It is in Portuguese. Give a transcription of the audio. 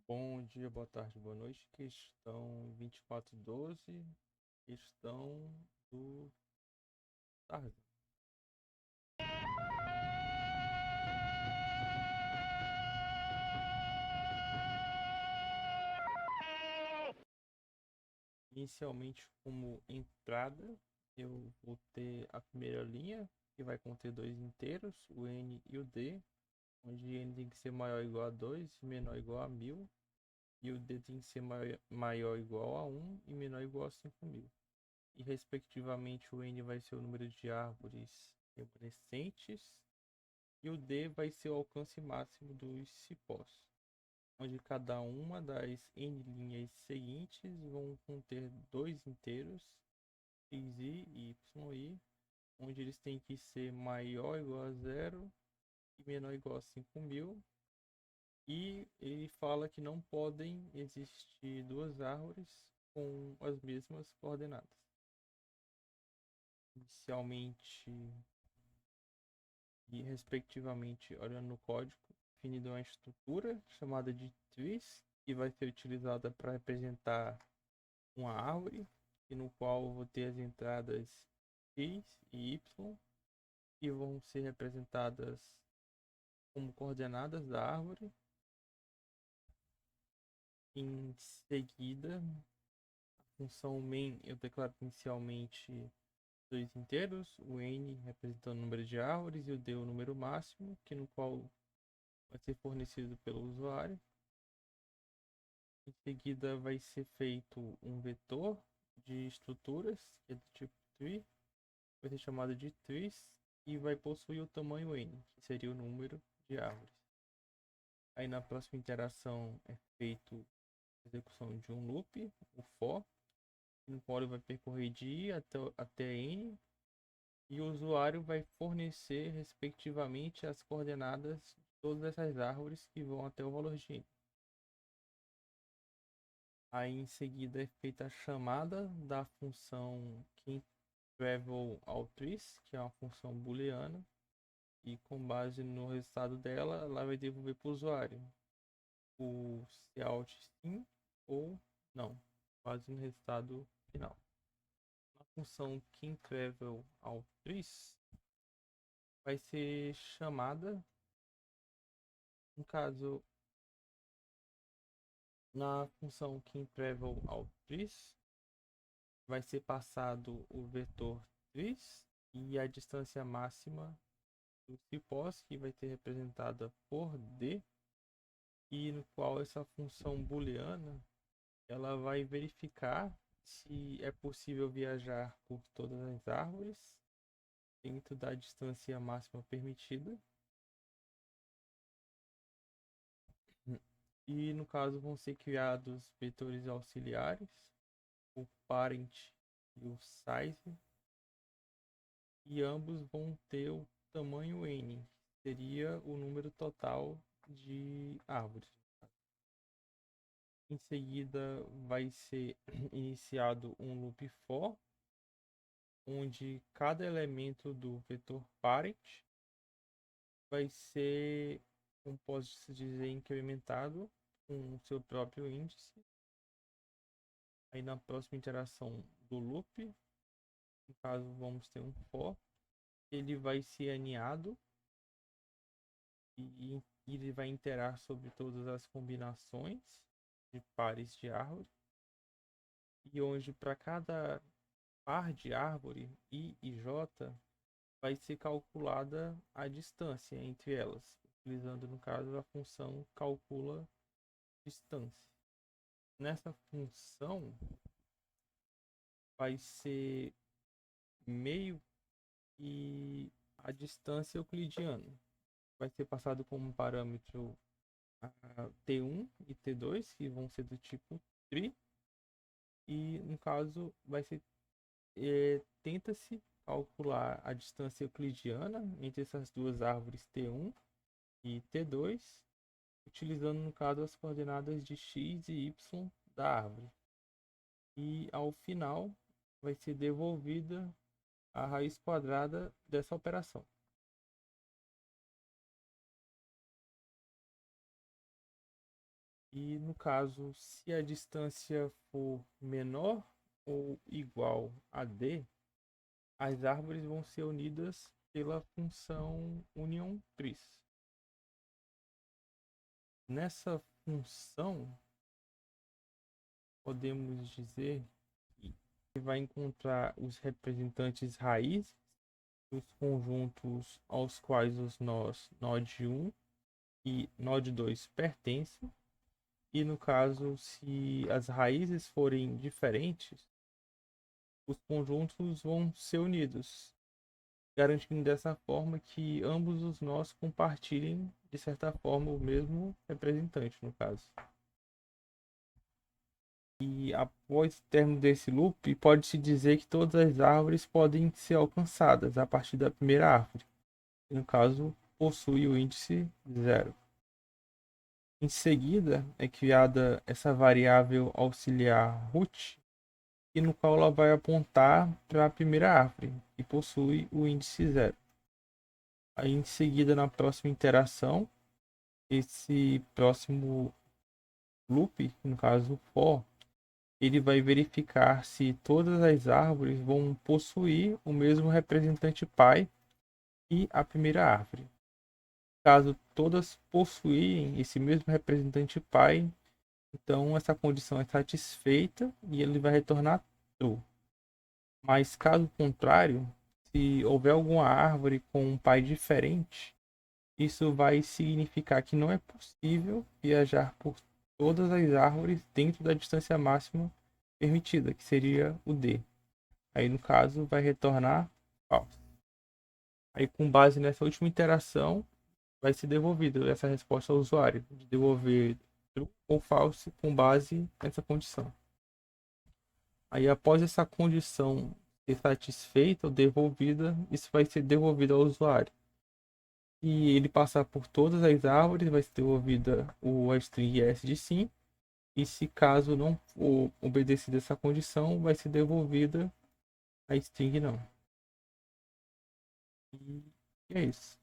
Bom dia, boa tarde, boa noite. Questão 2412, questão do Tarzan. Inicialmente, como entrada, eu vou ter a primeira linha, que vai conter dois inteiros, o n e o d, onde n tem que ser maior ou igual a 2 e menor ou igual a 1000, e o d tem que ser maior ou igual a 1 e menor ou igual a 5000. E, respectivamente, o n vai ser o número de árvores remanescentes, e o D vai ser o alcance máximo dos cipós, onde cada uma das n linhas seguintes vão conter dois inteiros, x e y, onde eles têm que ser maior ou igual a zero e menor ou igual a 5000. E ele fala que não podem existir duas árvores com as mesmas coordenadas. Inicialmente e respectivamente, olhando no código, definido uma estrutura chamada de trees, que vai ser utilizada para representar uma árvore, e no qual eu vou ter as entradas x e y, que vão ser representadas como coordenadas da árvore. Em seguida, a função main eu declaro inicialmente dois inteiros, o n representando o número de árvores e o d o número máximo, que no qual vai ser fornecido pelo usuário. Em seguida vai ser feito um vetor de estruturas, que é do tipo tree, vai ser chamado de trees, e vai possuir o tamanho n, que seria o número de árvores. Aí na próxima interação é feito a execução de um loop, o for, no qual ele vai percorrer de i até n, e o usuário vai fornecer respectivamente as coordenadas de todas essas árvores que vão até o valor de n. Aí em seguida é feita a chamada da função travel_trees, que é uma função booleana, e com base no resultado dela, ela vai devolver para o usuário o cout sim ou não, base no resultado final. A função travel_trees vai ser chamada, no caso, na função travel_trees vai ser passado o vetor trees e a distância máxima do cipós, que vai ser representada por d, e no qual essa função booleana ela vai verificar se é possível viajar por todas as árvores dentro da distância máxima permitida. E no caso vão ser criados vetores auxiliares, o parent e o size, e ambos vão ter o tamanho n, que seria o número total de árvores. Em seguida vai ser iniciado um loop for, onde cada elemento do vetor parent vai ser, como posso dizer, incrementado com o seu próprio índice. Aí na próxima interação do loop, no caso vamos ter um for, ele vai ser aninhado e ele vai interar sobre todas as combinações de pares de árvore, e onde para cada par de árvore I e J vai ser calculada a distância entre elas, utilizando no caso a função calcula distância. Nessa função vai ser meio e a distância euclidiana. Vai ser passado como parâmetro a T1 e T2, que vão ser do tipo tri, e no caso vai ser tenta-se calcular a distância euclidiana entre essas duas árvores T1 e T2, utilizando no caso as coordenadas de x e y da árvore. E ao final vai ser devolvida a raiz quadrada dessa operação. E no caso, se a distância for menor ou igual a d, as árvores vão ser unidas pela função union tris. Nessa função, podemos dizer que vai encontrar os representantes raízes dos conjuntos aos quais os nós node 1 e node 2 pertencem. E no caso, se as raízes forem diferentes, os conjuntos vão ser unidos, garantindo dessa forma que ambos os nós compartilhem, de certa forma, o mesmo representante, no caso. E após o término desse loop, pode-se dizer que todas as árvores podem ser alcançadas a partir da primeira árvore, que no caso possui o índice 0. Em seguida, é criada essa variável auxiliar root, e no qual ela vai apontar para a primeira árvore, que possui o índice 0. Aí em seguida, na próxima interação, esse próximo loop, no caso for, ele vai verificar se todas as árvores vão possuir o mesmo representante pai e a primeira árvore. Caso todas possuírem esse mesmo representante pai, então essa condição é satisfeita e ele vai retornar true. Mas caso contrário, se houver alguma árvore com um pai diferente, isso vai significar que não é possível viajar por todas as árvores dentro da distância máxima permitida, que seria o D. Aí no caso vai retornar falso. Aí com base nessa última interação vai ser devolvida essa resposta ao usuário, de devolver true ou false com base nessa condição. Aí após essa condição ser satisfeita ou devolvida, isso vai ser devolvido ao usuário. E ele passar por todas as árvores, vai ser devolvida a string S de sim. E se caso não for obedecida essa condição, vai ser devolvida a string não. E é isso.